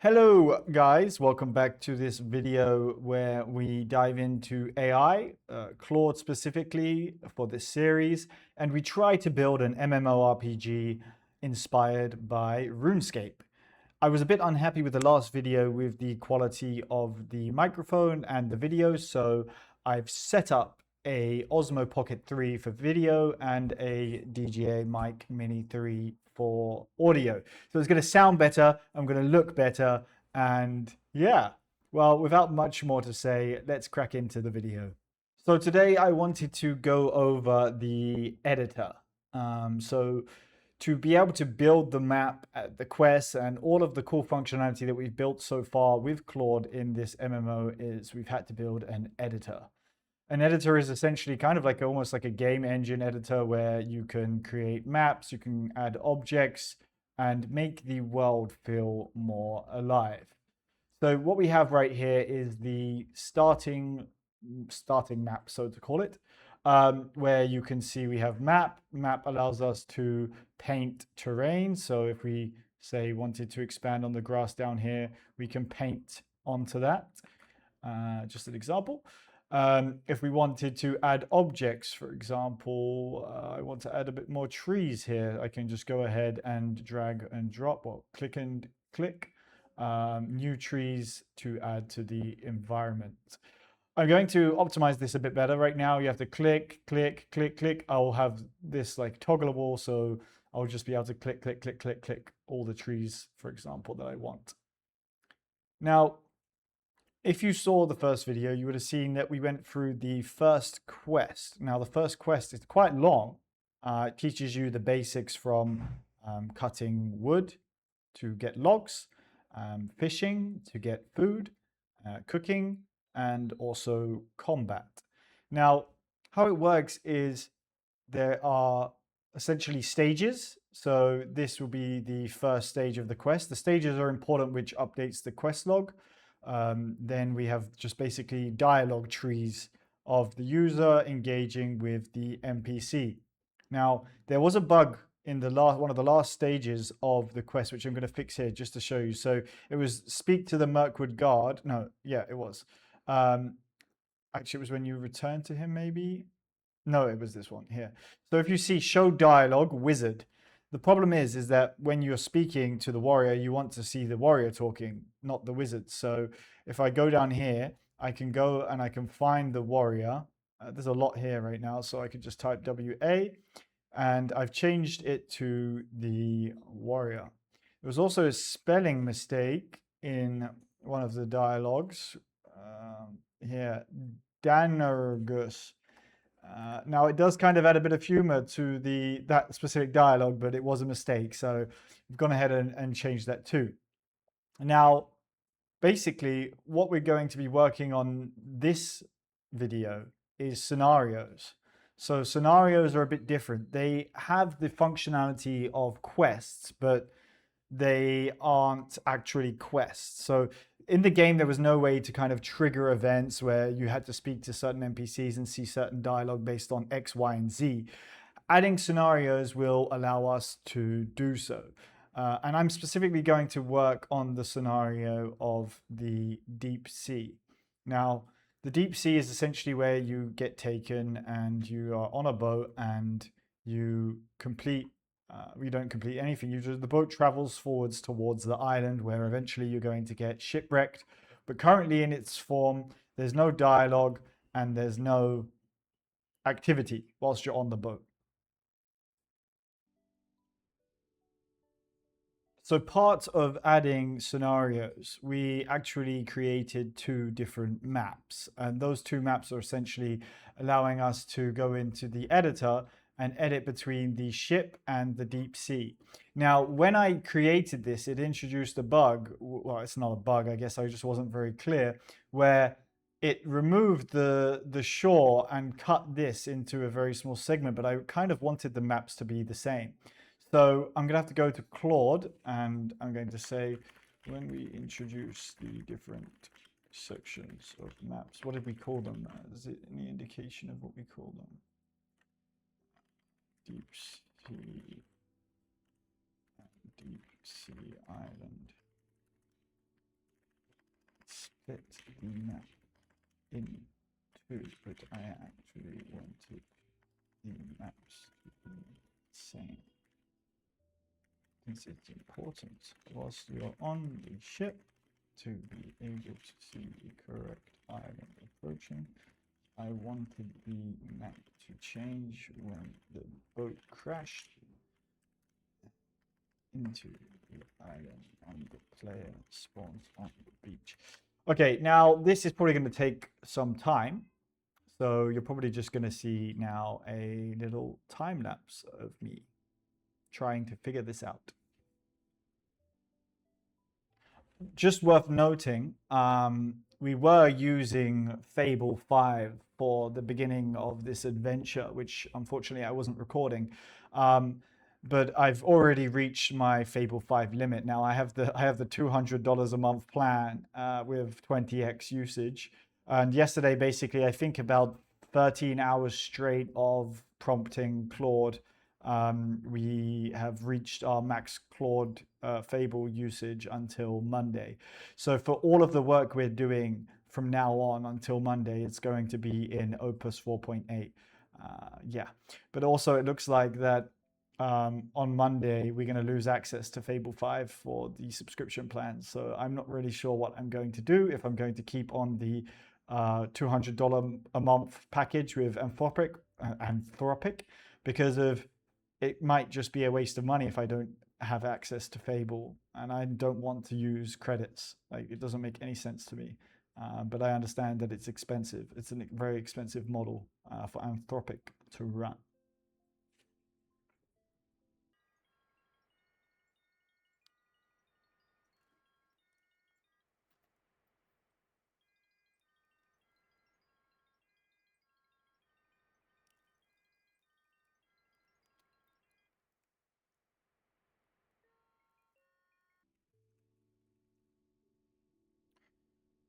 Hello guys, welcome back to this video where we dive into AI, Claude specifically for this series, and we try to build an MMORPG inspired by RuneScape. I was a bit unhappy with the last video with the quality of the microphone and the video, so I've set up a Osmo Pocket 3 for video and a DJI Mic Mini 3 for audio. So it's going to sound better, I'm going to look better, and yeah, well, without much more to say, let's crack into the video. So today I wanted to go over the editor. To be able to build the map, the quests, and all of the cool functionality that we've built so far with Claude in this MMO is we've had to build an editor. An editor is essentially kind of like almost like a game engine editor where you can create maps, you can add objects, and make the world feel more alive. So what we have right here is the starting map, so to call it, where you can see we have map. Map allows us to paint terrain. So if we say wanted to expand on the grass down here, we can paint onto that. Just an example. If we wanted to add objects, for example, I want to add a bit more trees here. I can just go ahead and drag and drop, or click and click new trees to add to the environment. I'm going to optimize this a bit better. Right now, you have to click, click, click, click. I'll have this like toggleable, so I'll just be able to click, click, click, click, click all the trees, for example, that I want. Now, if you saw the first video, you would have seen that we went through the first quest. Now, the first quest is quite long. It teaches you the basics from cutting wood to get logs, fishing to get food, cooking, and also combat. Now, how it works is there are essentially stages. So this will be the first stage of the quest. The stages are important, which updates the quest log. Then we have just basically dialogue trees of the user engaging with the NPC. Now, there was a bug in the one of the last stages of the quest, which I'm going to fix here just to show you. So it was speak to the Mirkwood guard. No, yeah, it was. Actually, it was when you return to him, maybe. No, it was this one here. So if you see show dialogue wizard, the problem is that when you're speaking to the warrior, you want to see the warrior talking, not the wizard. So if I go down here, I can go and I can find the warrior. There's a lot here right now, so I could just type WA, and I've changed it to the warrior. There was also a spelling mistake in one of the dialogues here, Danergus. Now it does kind of add a bit of humor to that specific dialogue, but it was a mistake. So we've gone ahead and changed that too. Now, basically what we're going to be working on this video is scenarios. So scenarios are a bit different. They have the functionality of quests, but they aren't actually quests. So in the game, there was no way to kind of trigger events where you had to speak to certain NPCs and see certain dialogue based on X, Y, and Z. Adding scenarios will allow us to do so. And I'm specifically going to work on the scenario of the deep sea. Now, the deep sea is essentially where you get taken and you are on a boat and you don't complete anything. The boat travels forwards towards the island where eventually you're going to get shipwrecked. But currently in its form, there's no dialogue and there's no activity whilst you're on the boat. So part of adding scenarios, we actually created two different maps. And those two maps are essentially allowing us to go into the editor and edit between the ship and the deep sea. Now, when I created this, it introduced a bug. Well, it's not a bug, I guess I just wasn't very clear, where it removed the shore and cut this into a very small segment, but I kind of wanted the maps to be the same. So I'm going to have to go to Claude and I'm going to say, when we introduce the different sections of maps, what did we call them? Is it any indication of what we call them? Deep sea and deep sea island. fit the map into, but I actually wanted the maps to be the same. Since it's important whilst you're on the ship to be able to see the correct island approaching, I wanted the map to change when the boat crashed into the island and the player spawns on the beach. Okay, now this is probably going to take some time. So you're probably just going to see now a little time lapse of me trying to figure this out. Just worth noting, we were using Fable 5 for the beginning of this adventure, which unfortunately I wasn't recording. But I've already reached my Fable 5 limit. Now I have the $200 a month plan with 20x usage. And yesterday, basically, I think about 13 hours straight of prompting Claude. We have reached our max Claude Fable usage until Monday. So for all of the work we're doing from now on until Monday, it's going to be in Opus 4.8. Yeah, but also it looks like that on Monday, we're going to lose access to Fable 5 for the subscription plan. So I'm not really sure what I'm going to do, if I'm going to keep on the $200 a month package with Mmorpg, because of it might just be a waste of money if I don't have access to Fable, and I don't want to use credits. Like, it doesn't make any sense to me. But I understand that it's expensive. It's a very expensive model for Mmorpg to run.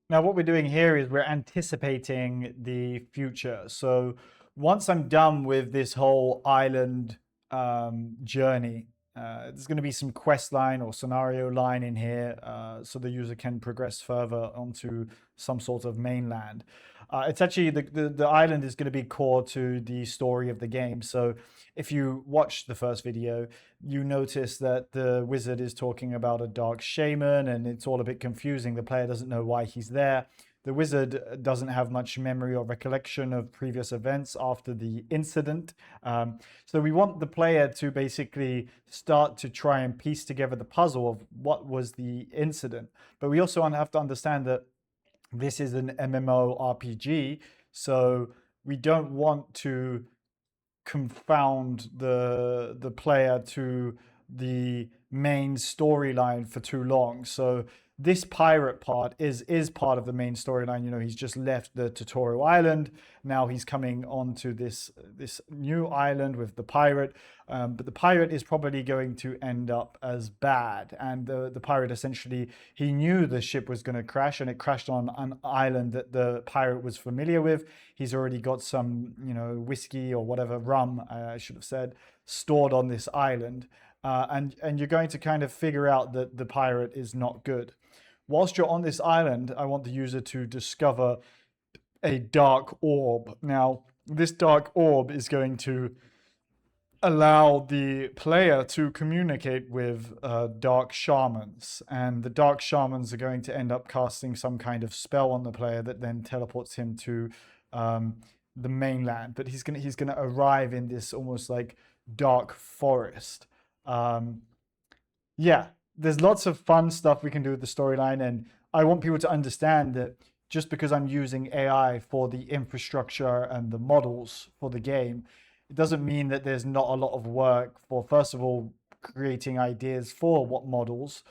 Now, what we're doing here is we're anticipating the future. So once I'm done with this whole island journey, there's going to be some quest line or scenario line in here so the user can progress further onto some sort of mainland. It's actually, the island is going to be core to the story of the game. So if you watch the first video, you notice that the wizard is talking about a dark shaman, and it's all a bit confusing. The player doesn't know why he's there. The wizard doesn't have much memory or recollection of previous events after the incident. So we want the player to basically start to try and piece together the puzzle of what was the incident. But we also have to understand that this is an MMORPG, so we don't want to confound the player to the main storyline for too long. So this pirate part is part of the main storyline. You know, he's just left the tutorial island. Now he's coming onto this new island with the pirate. But the pirate is probably going to end up as bad. And the pirate, essentially, he knew the ship was going to crash, and it crashed on an island that the pirate was familiar with. He's already got some, you know, whiskey or whatever, rum, I should have said, stored on this island. And you're going to kind of figure out that the pirate is not good. Whilst you're on this island, I want the user to discover a dark orb. Now, this dark orb is going to allow the player to communicate with dark shamans, and the dark shamans are going to end up casting some kind of spell on the player that then teleports him to the mainland. But he's gonna arrive in this almost like dark forest. Yeah, there's lots of fun stuff we can do with the storyline, and I want people to understand that just because I'm using AI for the infrastructure and the models for the game, it doesn't mean that there's not a lot of work for, first of all, creating ideas for what models,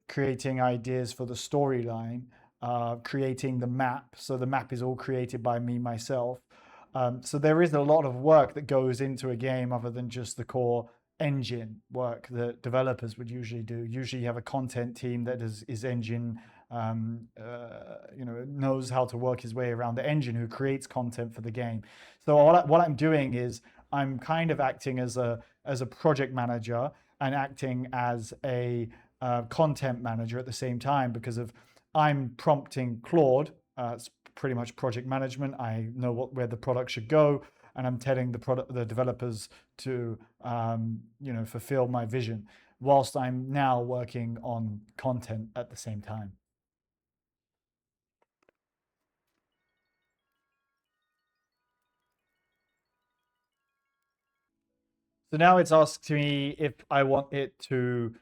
creating ideas for the storyline, creating the map. So the map is all created by me myself. So there is a lot of work that goes into a game other than just the core engine work that developers would usually do. Usually you have a content team that is engine, you know, knows how to work his way around the engine, who creates content for the game. So what I'm doing is I'm kind of acting as a project manager and acting as a content manager at the same time, because of I'm prompting Claude. It's pretty much project management. I know where the product should go, and I'm telling the developers to fulfill my vision, whilst I'm now working on content at the same time. So now it's asked me if I want it to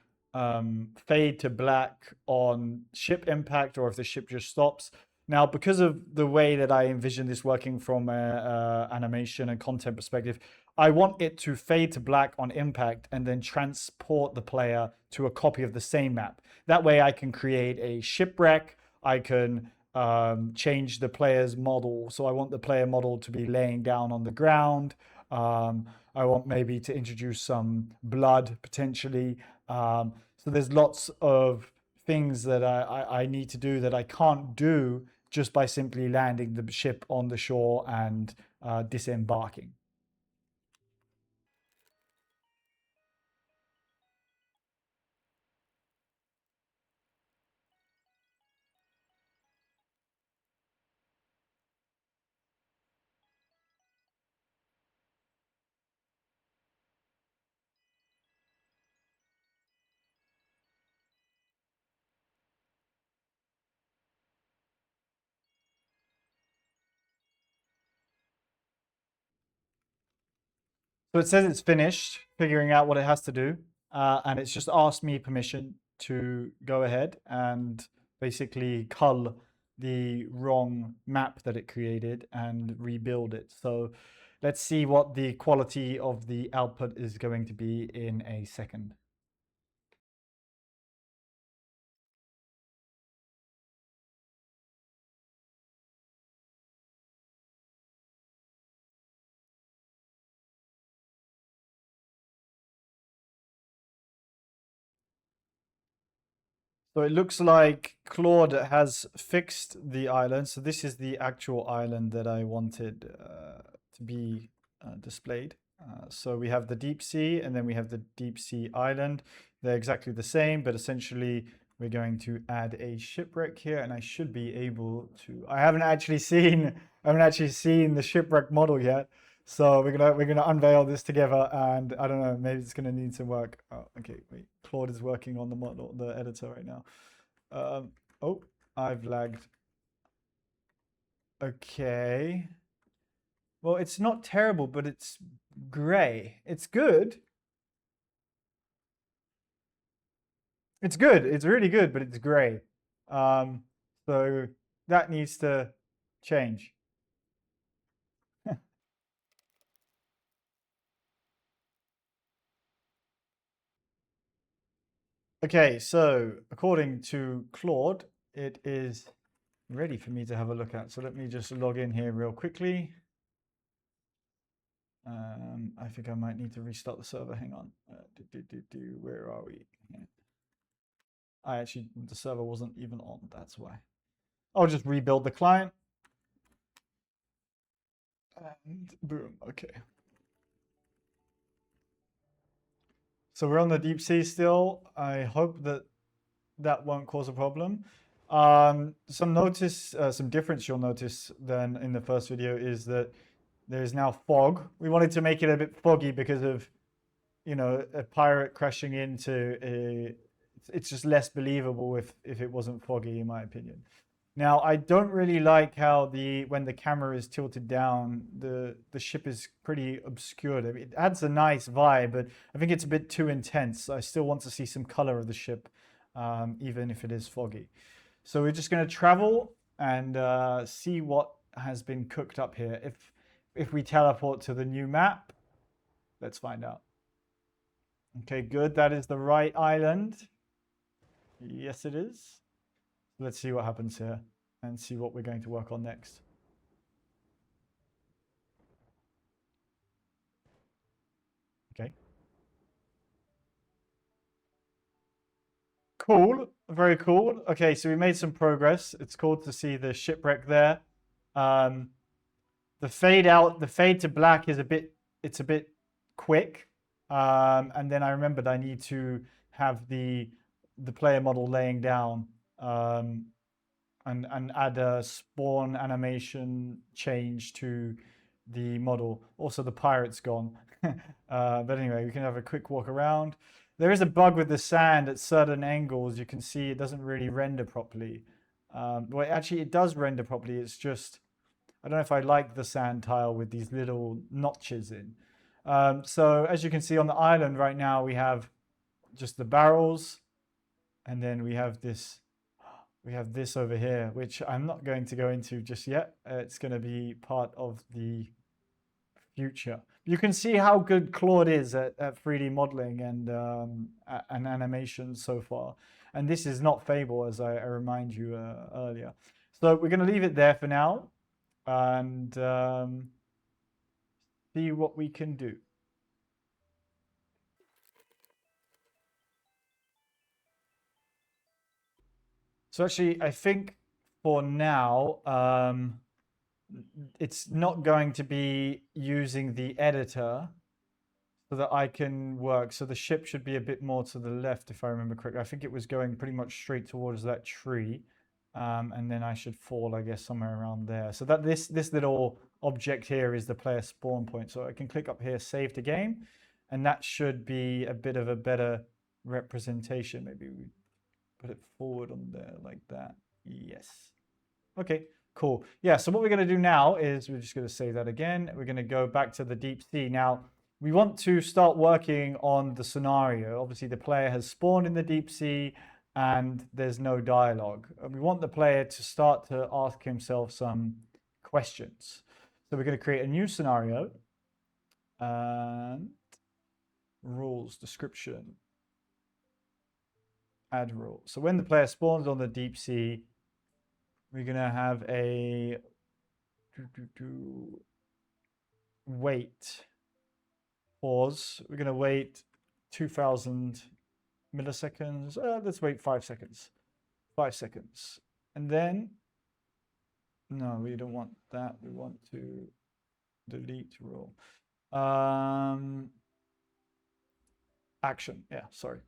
fade to black on ship impact or if the ship just stops. Now, because of the way that I envision this working from a animation and content perspective, I want it to fade to black on impact and then transport the player to a copy of the same map. That way I can create a shipwreck. I can change the player's model. So I want the player model to be laying down on the ground. I want maybe to introduce some blood potentially. So there's lots of things that I need to do that I can't do just by simply landing the ship on the shore and disembarking. So it says it's finished figuring out what it has to do. And it's just asked me permission to go ahead and basically cull the wrong map that it created and rebuild it. So let's see what the quality of the output is going to be in a second. So it looks like Claude has fixed the island. So this is the actual island that I wanted to be displayed. So we have the deep sea and then we have the deep sea island. They're exactly the same, but essentially we're going to add a shipwreck here, and I should be able to. I haven't actually seen the shipwreck model yet. So we're gonna unveil this together, and I don't know, maybe it's gonna need some work. Oh, okay, wait. Claude is working on the model, the editor right now. Oh, I've lagged. Okay. Well, it's not terrible, but it's gray. It's good. It's good. It's really good, but it's gray. So that needs to change. Okay, so according to Claude, it is ready for me to have a look at. So let me just log in here real quickly. I think I might need to restart the server. Hang on. Where are we? The server wasn't even on. That's why. I'll just rebuild the client. And boom. Okay. So we're on the deep sea still. I hope that that won't cause a problem. Some difference you'll notice then in the first video is that there is now fog. We wanted to make it a bit foggy because of, a pirate crashing into a. It's just less believable if it wasn't foggy, in my opinion. Now, I don't really like how when the camera is tilted down, the ship is pretty obscured. I mean, it adds a nice vibe, but I think it's a bit too intense. I still want to see some color of the ship, even if it is foggy. So we're just going to travel and see what has been cooked up here. If we teleport to the new map, let's find out. Okay, good. That is the right island. Yes, it is. Let's see what happens here and see what we're going to work on next. Okay. Cool. Very cool. Okay, so we made some progress. It's cool to see the shipwreck there. The fade to black is it's a bit quick. And then I remembered I need to have the player model laying down. and add a spawn animation change to the model. Also, the pirate's gone. But anyway, we can have a quick walk around. There is a bug with the sand at certain angles. You can see it doesn't really render properly. Well, actually, it does render properly. It's just, I don't know if I like the sand tile with these little notches in. So as you can see on the island right now, we have just the barrels, and then we have this over here, which I'm not going to go into just yet. It's going to be part of the future. You can see how good Claude is at 3D modeling and animation so far. And this is not Fable, as I remind you earlier. So we're going to leave it there for now and see what we can do. So actually, I think for now, it's not going to be using the editor so that I can work. So the ship should be a bit more to the left, if I remember correctly. I think it was going pretty much straight towards that tree. And then I should fall, I guess, somewhere around there. So that this little object here is the player spawn point. So I can click up here, save the game, and that should be a bit of a better representation. Maybe we put it forward on there like that. Yes. Okay, cool. Yeah, so what we're going to do now is we're just going to save that again. We're going to go back to the deep sea. Now, we want to start working on the scenario. Obviously, the player has spawned in the deep sea and there's no dialogue. We want the player to start to ask himself some questions. So we're going to create a new scenario and rules, description, add rule. So when the player spawns on the deep sea, we're going to have a wait pause. We're going to wait 2000 milliseconds. Let's wait 5 seconds. 5 seconds. And then, no, we don't want that. We want to delete rule. Action. Yeah, sorry.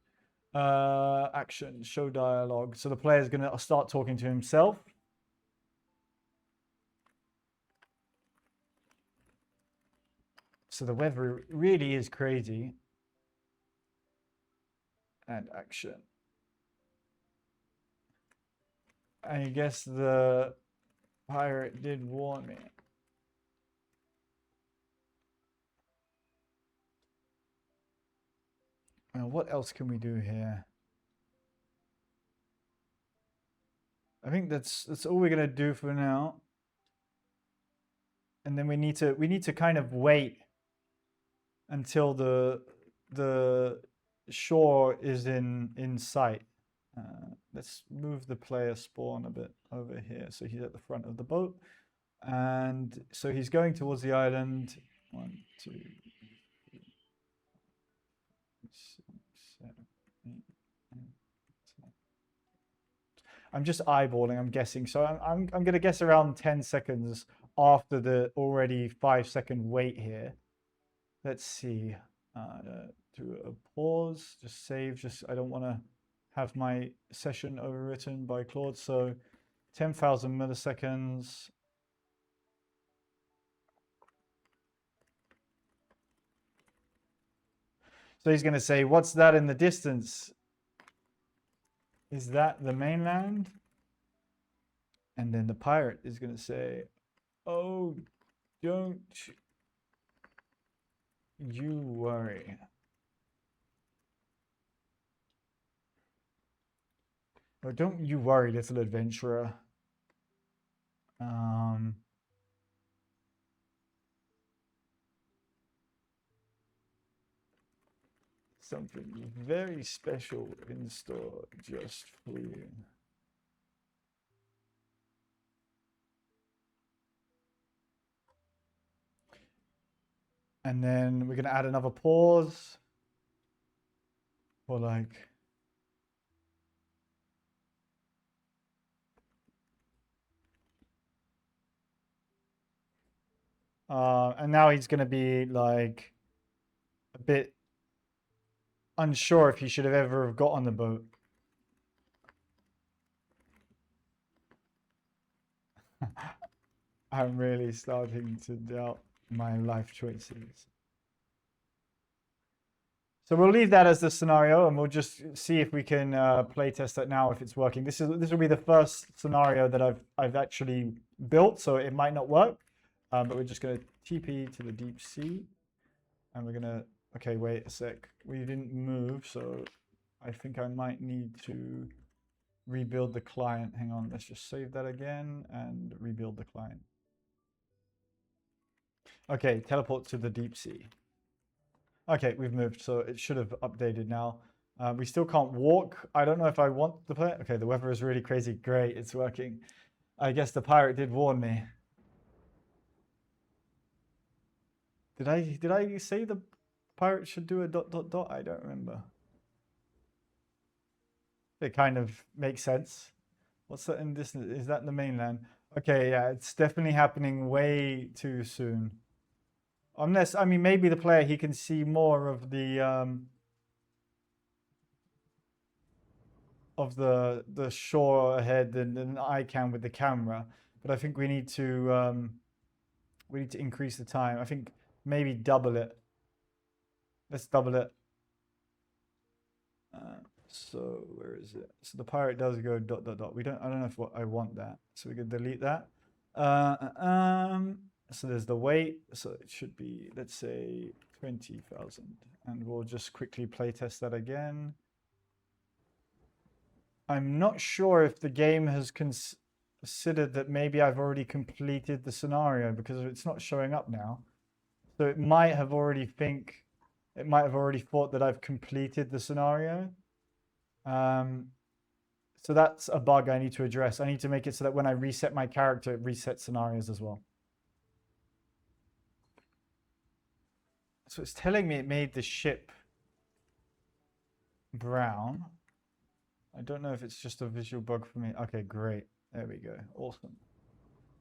Action, show dialogue. So the player is going to start talking to himself. So the weather really is crazy. And action. I guess the pirate did warn me. Now, what else can we do here? I think that's all we're gonna do for now. And then we need to kind of wait until the shore is in sight. Let's move the player spawn a bit over here. So he's at the front of the boat. And so he's going towards the island. 1, 2, 3, 6, 7, 8, 9, 10. I'm just eyeballing, I'm guessing. So I'm going to guess around 10 seconds after the already 5-second wait here. Let's see. Do a pause, just save. I don't want to have my session overwritten by Claude. So 10,000 milliseconds. So he's going to say, what's that in the distance? Is that the mainland? And then the pirate is going to say, oh, don't you worry. Oh, don't you worry, little adventurer. Something very special in store just for you. And then we're going to add another pause for like and now he's going to be like a bit unsure if he should have ever got on the boat. I'm really starting to doubt my life choices. So we'll leave that as the scenario, and we'll just see if we can play test that now if it's working. This will be the first scenario that I've actually built, so it might not work. But we're just going to TP to the deep sea, and we're going to. Okay, wait a sec. We didn't move, so I think I might need to rebuild the client. Hang on, let's just save that again and rebuild the client. Okay, teleport to the deep sea. Okay, we've moved, so it should have updated now. We still can't walk. I don't know if I want the play. Okay, the weather is really crazy. Great, it's working. I guess the pirate did warn me. Did I say the pirate should do a ... I don't remember. It kind of makes sense. What's that in this? Is that the mainland? Okay, yeah, it's definitely happening way too soon. Unless, I mean, maybe the player, he can see more of the shore ahead than I can with the camera. But I think we need to increase the time. I think maybe double it. Let's double it. So where is it? So the pirate does go ... We don't. I don't know if I want that. So we can delete that. So there's the weight. So it should be, let's say 20,000, and we'll just quickly play test that again. I'm not sure if the game has considered that maybe I've already completed the scenario because it's not showing up now. So it might have already thought that I've completed the scenario. So that's a bug I need to address. I need to make it so that when I reset my character, it resets scenarios as well. So it's telling me it made the ship brown. I don't know if it's just a visual bug for me. Okay, great. There we go. Awesome.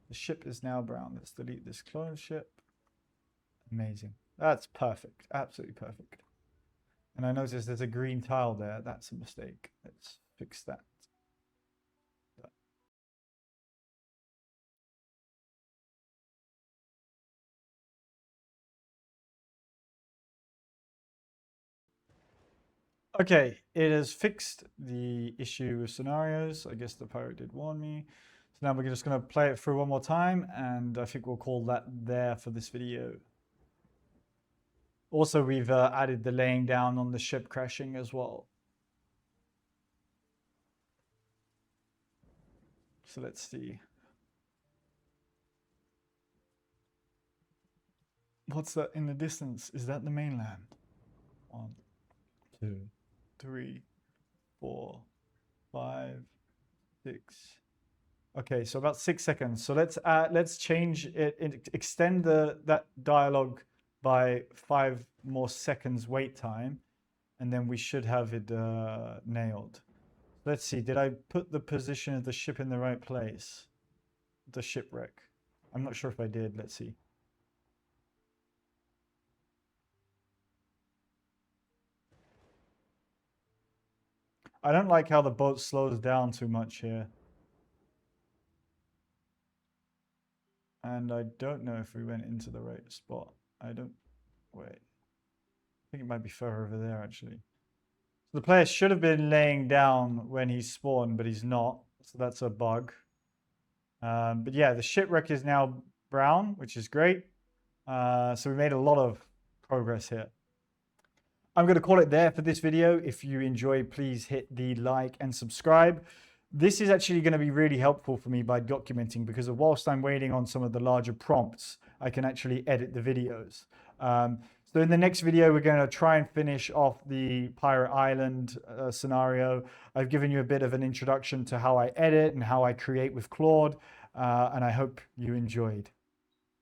The ship is now brown. Let's delete this clone ship. Amazing. That's perfect. Absolutely perfect. And I noticed there's a green tile there. That's a mistake. Let's fix that. Okay, it has fixed the issue with scenarios. I guess the pirate did warn me. So now we're just going to play it through one more time, and I think we'll call that there for this video. Also, we've added the laying down on the ship crashing as well. So let's see. What's that in the distance? Is that the mainland? 1, 2, 3, 4, 5, 6. Okay, so about 6 seconds. So let's change it, extend that dialogue by 5 more seconds wait time, and then we should have it nailed. Let's see, did I put the position of the ship in the right place? The shipwreck. I'm not sure if I did. Let's see. I don't like how the boat slows down too much here. And I don't know if we went into the right spot. Wait. I think it might be further over there, actually. So the player should have been laying down when he spawned, but he's not. So that's a bug. But yeah, the shipwreck is now brown, which is great. So we made a lot of progress here. I'm going to call it there for this video. If you enjoy, please hit the like and subscribe. This is actually going to be really helpful for me by documenting, because whilst I'm waiting on some of the larger prompts, I can actually edit the videos. So in the next video, we're going to try and finish off the Pirate Island scenario. I've given you a bit of an introduction to how I edit and how I create with Claude, and I hope you enjoyed.